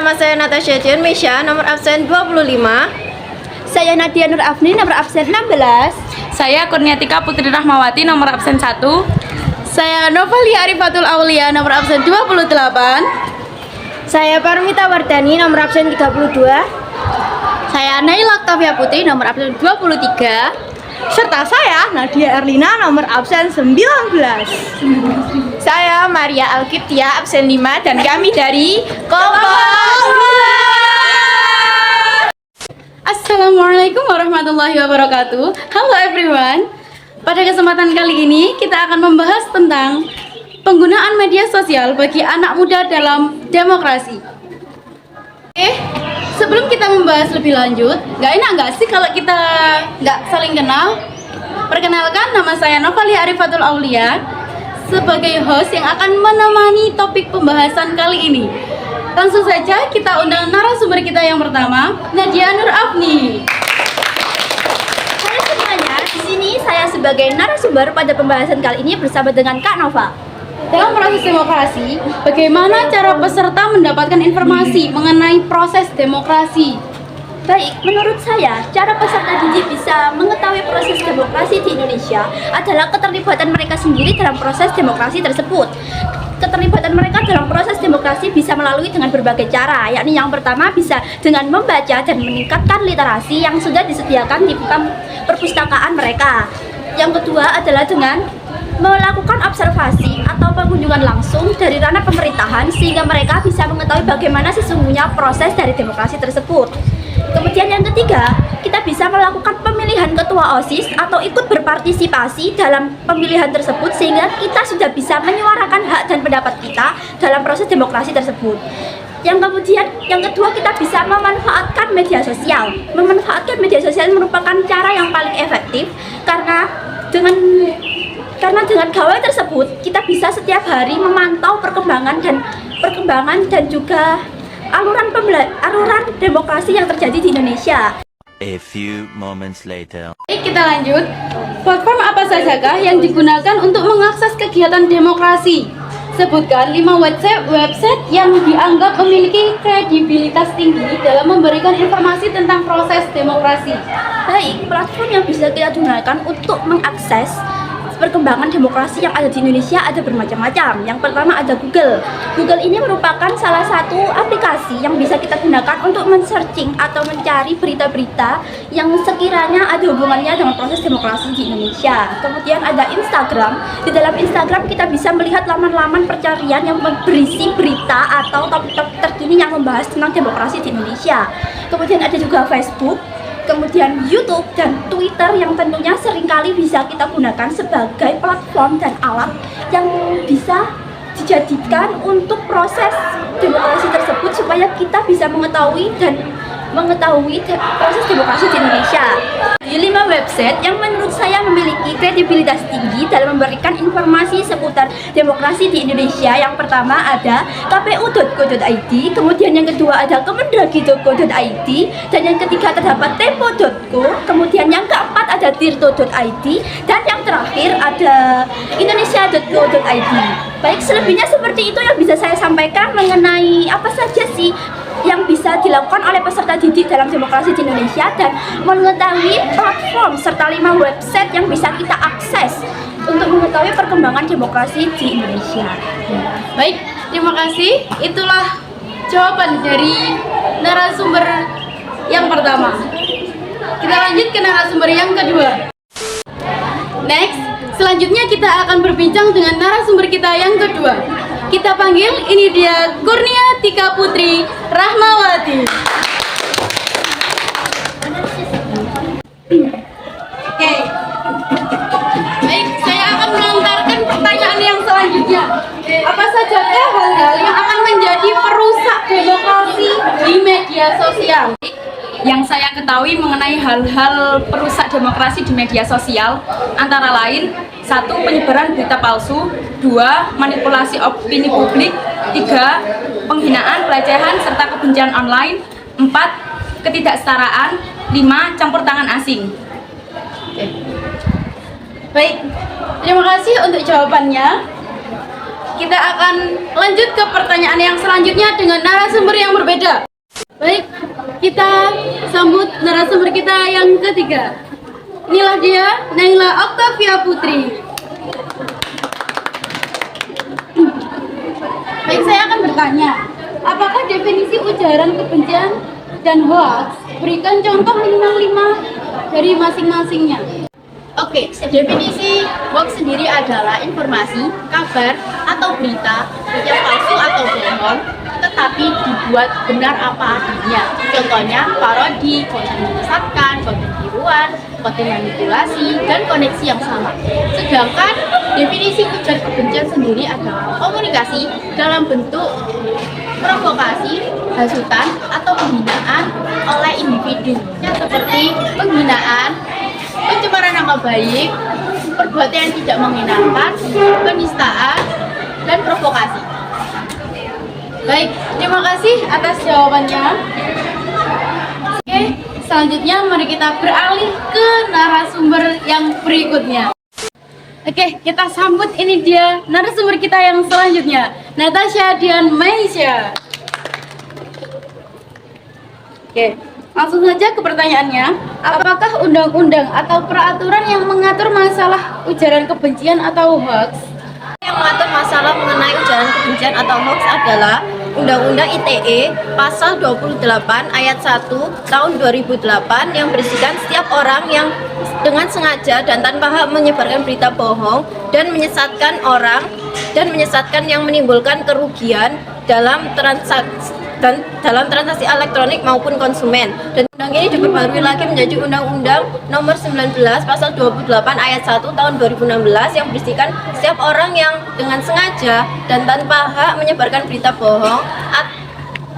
nama saya Natasha Jun Misha, nomor absen 25. Saya Nadia Nur Afni, nomor absen 16. Saya Kurniatika Putri Rahmawati, nomor absen 1. Saya Novalia Arifatul Aulia, nomor absen 28. Saya Parmita Wardani, nomor absen 32. Saya Naila Octavia Putri, nomor absen 23. Serta saya Nadia Erlina, nomor absen 19. Saya Maria Alkiptia, absen 5, dan kami dari Kompas. Assalamualaikum warahmatullahi wabarakatuh. Halo everyone. Pada kesempatan kali ini kita akan membahas tentang penggunaan media sosial bagi anak muda dalam demokrasi. Sebelum kita membahas lebih lanjut, enak nggak sih kalau kita nggak saling kenal? Perkenalkan, nama saya Novalia Arifatul Aulia sebagai host yang akan menemani topik pembahasan kali ini. Langsung saja kita undang narasumber kita yang pertama, Nadia Nur Afni. Halo semuanya, di sini saya sebagai narasumber pada pembahasan kali ini bersama dengan Kak Nova. Dalam proses demokrasi, bagaimana cara peserta mendapatkan informasi mengenai proses demokrasi? Baik, menurut saya, cara peserta didik bisa mengetahui proses demokrasi di Indonesia adalah keterlibatan mereka sendiri dalam proses demokrasi tersebut. Keterlibatan mereka dalam proses demokrasi bisa melalui dengan berbagai cara, yakni yang pertama bisa dengan membaca dan meningkatkan literasi yang sudah disediakan di perpustakaan mereka. Yang kedua adalah dengan melakukan observasi atau pengunjungan langsung dari ranah pemerintahan sehingga mereka bisa mengetahui bagaimana sesungguhnya proses dari demokrasi tersebut. Kemudian yang ketiga, kita bisa melakukan pemilihan ketua OSIS atau ikut berpartisipasi dalam pemilihan tersebut sehingga kita sudah bisa menyuarakan hak dan pendapat kita dalam proses demokrasi tersebut. Yang kemudian, yang kedua, kita bisa memanfaatkan media sosial. Memanfaatkan media sosial merupakan cara yang paling efektif karena dengan gawai tersebut kita bisa setiap hari memantau perkembangan dan juga aluran demokrasi yang terjadi di Indonesia. A few moments later. Baik, kita lanjut. Platform apa sajakah yang digunakan untuk mengakses kegiatan demokrasi? Sebutkan 5 website yang dianggap memiliki kredibilitas tinggi dalam memberikan informasi tentang proses demokrasi. Baik, platform yang bisa kita gunakan untuk mengakses perkembangan demokrasi yang ada di Indonesia ada bermacam-macam. Yang pertama ada Google. Google ini merupakan salah satu aplikasi yang bisa kita gunakan untuk men-searching atau mencari berita-berita yang sekiranya ada hubungannya dengan proses demokrasi di Indonesia. Kemudian ada Instagram. Di dalam Instagram kita bisa melihat laman-laman pencarian yang berisi berita atau topik-topik terkini yang membahas tentang demokrasi di Indonesia. Kemudian ada juga Facebook. Kemudian YouTube dan Twitter yang tentunya seringkali bisa kita gunakan sebagai platform dan alat yang bisa dijadikan untuk proses demokrasi tersebut supaya kita bisa mengetahui proses demokrasi di Indonesia. Di 5 website yang menurut saya memiliki kredibilitas tinggi dalam memberikan informasi seputar demokrasi di Indonesia. Yang pertama ada kpu.go.id, kemudian yang kedua ada kemendagri.go.id, dan yang ketiga terdapat tempo.co, kemudian yang keempat ada tirto.id, dan yang terakhir ada indonesia.go.id. Baik, selebihnya seperti itu yang bisa saya sampaikan mengenai apa saja sih yang bisa dilakukan oleh peserta didik dalam demokrasi di Indonesia dan mengetahui platform serta 5 website yang bisa kita akses untuk mengetahui perkembangan demokrasi di Indonesia. Baik, terima kasih. Itulah jawaban dari narasumber yang pertama. Kita lanjut ke narasumber yang kedua. Next, selanjutnya kita akan berbincang dengan narasumber kita yang kedua. Kita panggil, ini dia Kurniatika Putri Rahmawati. Oke. Baik, saya akan melontarkan pertanyaan yang selanjutnya. Apa saja hal-hal yang akan menjadi perusak demokrasi di media sosial? Yang saya ketahui mengenai hal-hal perusak demokrasi di media sosial antara lain 1. Penyebaran berita palsu, 2. Manipulasi opini publik, 3. Penghinaan, pelecehan, serta kebencian online, 4. Ketidaksetaraan, 5. Campur tangan asing. Baik, terima kasih untuk jawabannya. kita akan lanjut ke pertanyaan yang selanjutnya dengan narasumber yang berbeda. Baik, kita sambut narasumber kita yang ketiga. Inilah dia, Naila Octavia Putri. Baik, saya akan bertanya, apakah definisi ujaran kebencian dan hoax? Berikan contoh minimal 5 dari masing-masingnya. Oke, definisi hoax sendiri adalah informasi, kabar, atau berita yang palsu atau bohong, tetapi dibuat benar apa adanya. Contohnya parodi, konten menyesatkan, konten tiruan, konten manipulasi, dan koneksi yang sama. Sedangkan definisi ujaran kebencian sendiri adalah komunikasi dalam bentuk provokasi, hasutan, atau penghinaan oleh individu, seperti penghinaan, pencemaran nama baik, perbuatan yang tidak mengenakan, penistaan, dan provokasi. Baik, terima kasih atas jawabannya. Oke, selanjutnya mari kita beralih ke narasumber yang berikutnya. Oke, kita sambut ini dia narasumber kita yang selanjutnya, Natasha Dian Meisha. Oke, langsung saja ke pertanyaannya. Apakah undang-undang atau peraturan yang mengatur masalah ujaran kebencian atau hoax? Yang mengatur masalah mengenai ujaran kebencian atau hoax adalah Undang-Undang ITE Pasal 28 Ayat 1 Tahun 2008 yang berisikan setiap orang yang dengan sengaja dan tanpa hak menyebarkan berita bohong dan menyesatkan orang dan menyesatkan yang menimbulkan kerugian dalam transaksi elektronik maupun konsumen. Dan undang ini diperbarui lagi menjadi Undang-Undang Nomor 19 Pasal 28 Ayat 1 Tahun 2016 yang berisikan setiap orang yang dengan sengaja dan tanpa hak menyebarkan berita bohong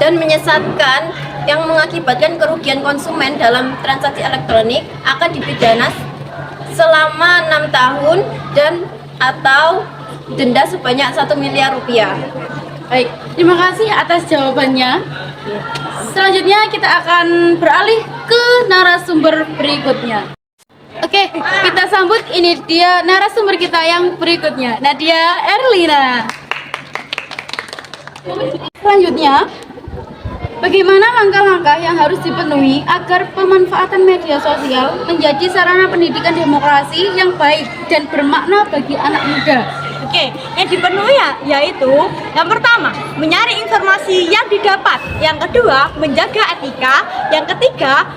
dan menyesatkan yang mengakibatkan kerugian konsumen dalam transaksi elektronik akan dipidana selama 6 tahun dan atau denda sebanyak 1 miliar rupiah. Baik, terima kasih atas jawabannya. Selanjutnya kita akan beralih ke narasumber berikutnya. Oke, kita sambut ini dia narasumber kita yang berikutnya, Nadia Erlina. Selanjutnya, bagaimana langkah-langkah yang harus dipenuhi agar pemanfaatan media sosial menjadi sarana pendidikan demokrasi yang baik dan bermakna bagi anak muda? Oke, yang dipenuhi yaitu yang pertama, mencari informasi yang didapat. Yang kedua, menjaga etika. Yang ketiga,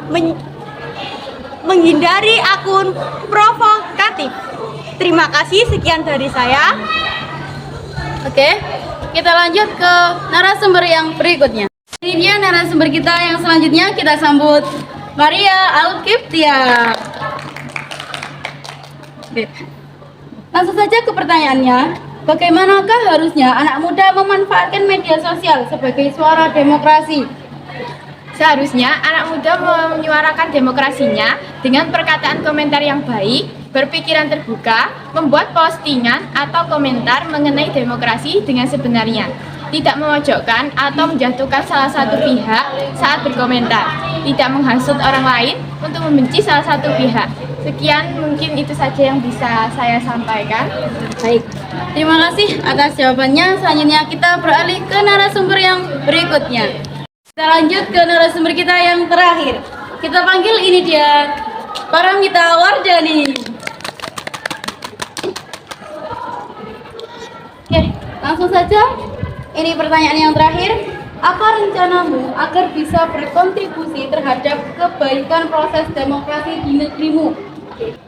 menghindari akun provokatif. Terima kasih, sekian dari saya. Oke, kita lanjut ke narasumber yang berikutnya. Ini dia narasumber kita yang selanjutnya, kita sambut Maria Alkiptia. Oke. Langsung saja ke pertanyaannya, bagaimanakah harusnya anak muda memanfaatkan media sosial sebagai suara demokrasi? Seharusnya anak muda menyuarakan demokrasinya dengan perkataan komentar yang baik, berpikiran terbuka, membuat postingan atau komentar mengenai demokrasi dengan sebenarnya, tidak memojokkan atau menjatuhkan salah satu pihak saat berkomentar, tidak menghasut orang lain untuk membenci salah satu pihak. Sekian, mungkin itu saja yang bisa saya sampaikan. Baik, terima kasih atas jawabannya. Selanjutnya kita beralih ke narasumber yang berikutnya. Kita lanjut ke narasumber kita yang terakhir. Kita panggil ini dia, Paramita Wardani. Oke, langsung saja. Ini pertanyaan yang terakhir. Apa rencanamu agar bisa berkontribusi terhadap kebaikan proses demokrasi di negerimu?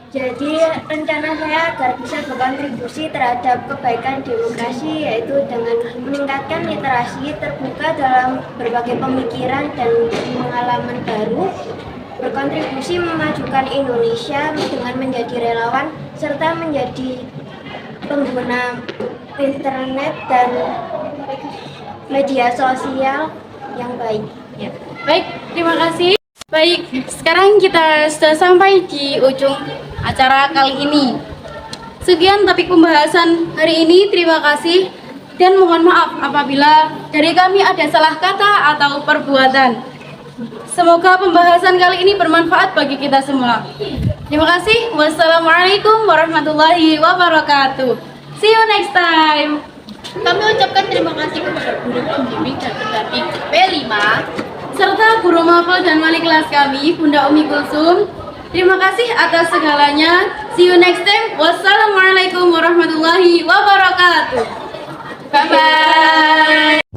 Jadi rencana saya agar bisa berkontribusi terhadap kebaikan demokrasi yaitu dengan meningkatkan literasi, terbuka dalam berbagai pemikiran dan pengalaman baru, berkontribusi memajukan Indonesia dengan menjadi relawan serta menjadi pengguna internet dan media sosial yang baik. Ya. Baik, terima kasih. Baik, sekarang kita sudah sampai di ujung acara kali ini. Sekian topik pembahasan hari ini, terima kasih. Dan mohon maaf apabila dari kami ada salah kata atau perbuatan. Semoga pembahasan kali ini bermanfaat bagi kita semua. Terima kasih. Wassalamualaikum warahmatullahi wabarakatuh. See you next time. Kami ucapkan terima kasih kepada guru pembimbing dan pendamping P5 serta guru mapel dan wali kelas kami, Bunda Umi Kulsum. Terima kasih atas segalanya. See you next time. Wassalamualaikum warahmatullahi wabarakatuh. Bye bye.